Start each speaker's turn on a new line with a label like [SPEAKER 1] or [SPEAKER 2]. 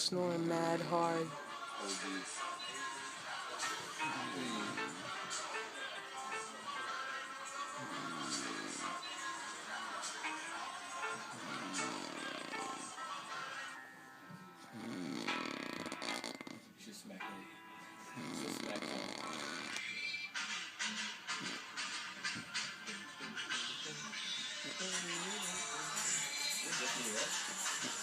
[SPEAKER 1] Snoring mad hard.
[SPEAKER 2] She's smacking. She's smacking. Just me, right?